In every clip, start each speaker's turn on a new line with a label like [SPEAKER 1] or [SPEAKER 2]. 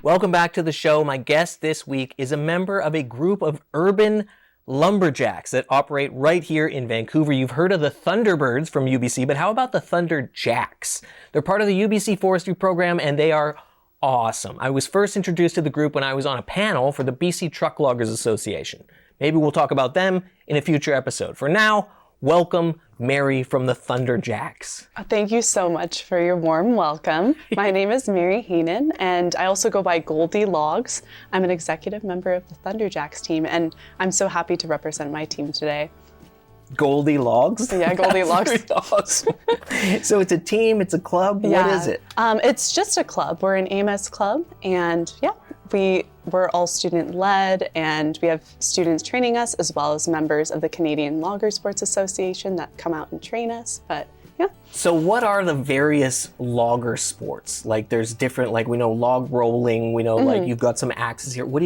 [SPEAKER 1] Welcome back to the show. My guest this week is a member of a group of urban lumberjacks that operate right here in Vancouver. You've heard of the Thunderbirds from UBC, but how about the Thunderjacks? They're part of the UBC forestry program and they are awesome. I was first introduced to the group when I was on a panel for the BC Truck Loggers Association. Maybe we'll talk about them in a future episode. For now, welcome Mary from the Thunderjacks.
[SPEAKER 2] Thank you so much for your warm welcome. My name is Mary Heenan, and I also go by Goldie Logs. I'm an executive member of the Thunderjacks team, and I'm so happy to represent my team today.
[SPEAKER 1] Goldie Logs?
[SPEAKER 2] Yeah, Goldie Logs.
[SPEAKER 1] Awesome. So it's a team, it's a club,
[SPEAKER 2] Yeah.
[SPEAKER 1] What is it?
[SPEAKER 2] It's just a club. We're an AMS club, and yeah, we're all student-led, and we have students training us as well as members of the Canadian Logger Sports Association that come out and train us, but yeah.
[SPEAKER 1] So what are the various logger sports? Like there's different, like we know log rolling, we know like you've got some axes here. What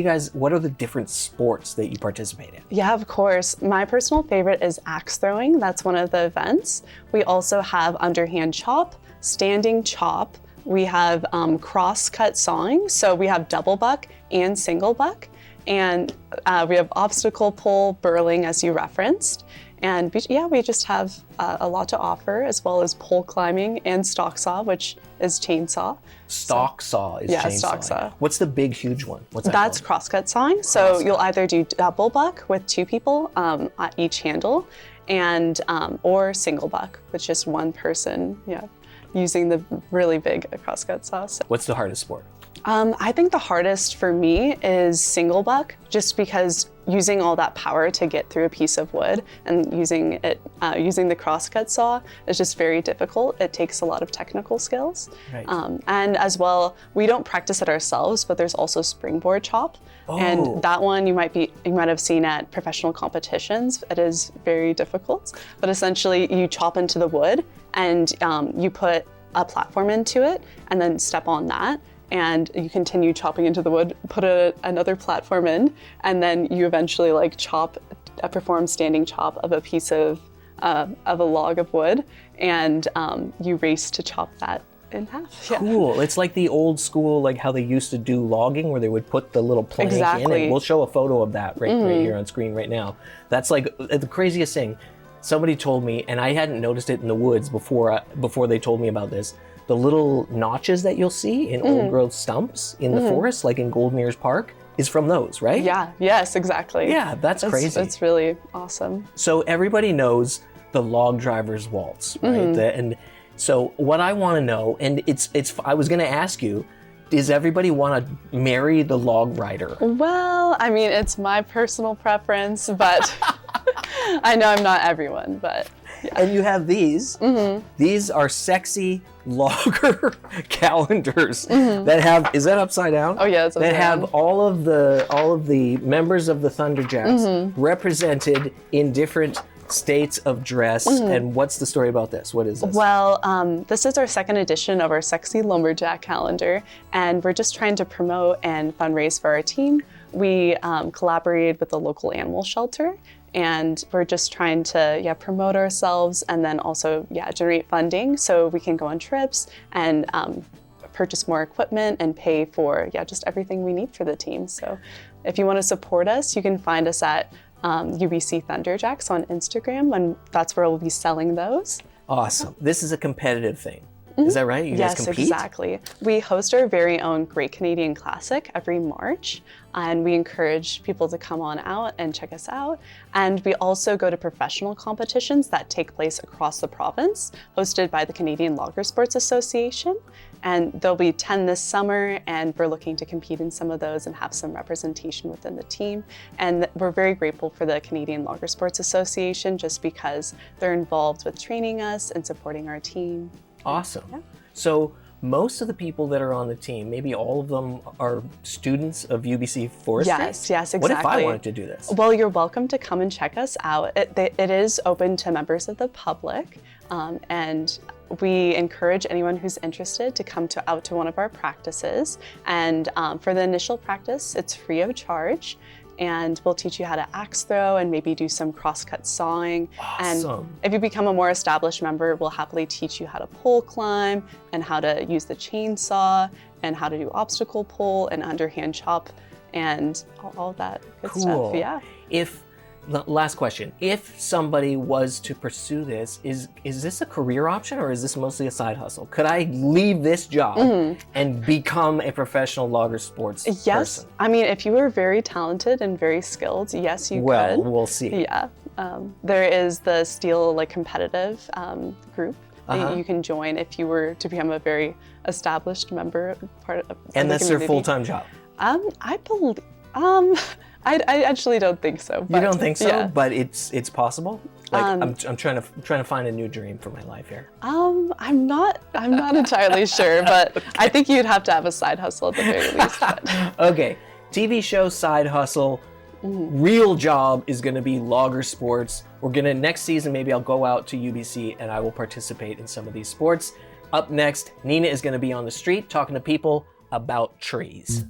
[SPEAKER 1] are the different sports that you participate in?
[SPEAKER 2] Yeah, of course. My personal favorite is axe throwing. That's one of the events. We also have underhand chop, standing chop. We have cross-cut sawing, so we have double buck and single buck. And we have obstacle pole, burling, as you referenced. And we just have a lot to offer, as well as pole climbing and stalk saw, which is chainsaw.
[SPEAKER 1] Stalk saw is chainsaw.
[SPEAKER 2] Stalk saw.
[SPEAKER 1] What's the big, huge one? What's that
[SPEAKER 2] That's
[SPEAKER 1] called?
[SPEAKER 2] cross-cut sawing. So you'll either do double buck with two people at each handle, and or single buck with just one person. Yeah. Using the really big crosscut saw. So.
[SPEAKER 1] What's the hardest sport?
[SPEAKER 2] I think the hardest for me is single buck, just because using all that power to get through a piece of wood and using the crosscut saw is just very difficult. It takes a lot of technical skills.
[SPEAKER 1] Right.
[SPEAKER 2] And as well, we don't practice it ourselves, but there's also springboard chop.
[SPEAKER 1] Oh.
[SPEAKER 2] And that one you might have seen at professional competitions. It is very difficult, but essentially you chop into the wood and you put a platform into it and then step on that. And you continue chopping into the wood, put another platform in, and then you eventually perform standing chop of a piece of a log of wood, and you race to chop that in half. Yeah.
[SPEAKER 1] Cool. It's like the old school, like how they used to do logging, where they would put the little plank in.
[SPEAKER 2] Exactly.
[SPEAKER 1] And we'll show a photo of that right here on screen right now. That's like the craziest thing. Somebody told me, and I hadn't noticed it in the woods before they told me about this. The little notches that you'll see in old growth stumps in the forest, like in Goldmere's Park, is from those, right?
[SPEAKER 2] Yeah, yes, exactly.
[SPEAKER 1] Yeah, that's crazy.
[SPEAKER 2] It's really awesome.
[SPEAKER 1] So everybody knows the log driver's waltz, right? And so what I want to know, and I was going to ask you, does everybody want to marry the log rider?
[SPEAKER 2] Well, I mean, it's my personal preference, but I know I'm not everyone, but yeah.
[SPEAKER 1] And you have these. These are sexy logger calendars that have, is that upside down?
[SPEAKER 2] Oh yeah, it's upside
[SPEAKER 1] that have
[SPEAKER 2] down.
[SPEAKER 1] all of the members of the Thunderjacks represented in different states of dress. And what's the story about this? What is this?
[SPEAKER 2] Well, this is our second edition of our Sexy Lumberjack calendar, and we're just trying to promote and fundraise for our team. We collaborated with the local animal shelter, and we're just trying to promote ourselves and then also generate funding so we can go on trips and purchase more equipment and pay for just everything we need for the team. So if you want to support us, you can find us at UBC Thunderjacks on Instagram, and that's where we'll be selling those.
[SPEAKER 1] Awesome. This is a competitive thing. Is that right? You guys
[SPEAKER 2] Yes,
[SPEAKER 1] compete?
[SPEAKER 2] exactly. We host our very own Great Canadian Classic every March, and we encourage people to come on out and check us out. And we also go to professional competitions that take place across the province, hosted by the Canadian Logger Sports Association. And there'll be 10 this summer, and we're looking to compete in some of those and have some representation within the team. And we're very grateful for the Canadian Logger Sports Association just because they're involved with training us and supporting our team.
[SPEAKER 1] Awesome.
[SPEAKER 2] Yeah.
[SPEAKER 1] So most of the people that are on the team, maybe all of them are students of UBC Forestry?
[SPEAKER 2] Yes, exactly.
[SPEAKER 1] What if I wanted to do this?
[SPEAKER 2] Well, you're welcome to come and check us out. It is open to members of the public, and we encourage anyone who's interested to come out to one of our practices. And for the initial practice, it's free of charge. And we'll teach you how to axe throw and maybe do some cross-cut sawing.
[SPEAKER 1] Awesome.
[SPEAKER 2] And if you become a more established member, we'll happily teach you how to pole climb and how to use the chainsaw and how to do obstacle pull and underhand chop and all that good stuff. Yeah.
[SPEAKER 1] Last question, if somebody was to pursue this, is this a career option or is this mostly a side hustle? Could I leave this job and become a professional logger sports person?
[SPEAKER 2] I mean, if you were very talented and very skilled, yes, you could.
[SPEAKER 1] Well, we'll see.
[SPEAKER 2] Yeah. There is the Steel competitive group that you can join if you were to become a very established member part of
[SPEAKER 1] And
[SPEAKER 2] the
[SPEAKER 1] that's their
[SPEAKER 2] community.
[SPEAKER 1] full-time job?
[SPEAKER 2] I believe, I actually don't think so.
[SPEAKER 1] You don't think so?
[SPEAKER 2] Yeah.
[SPEAKER 1] But it's possible? Like I'm trying to find a new dream for my life here.
[SPEAKER 2] I'm not entirely sure, but I think you'd have to have a side hustle at the very least. But.
[SPEAKER 1] Okay, TV show side hustle. Real job is going to be logger sports. We're going to, next season, maybe I'll go out to UBC and I will participate in some of these sports. Up next, Nina is going to be on the street talking to people about trees.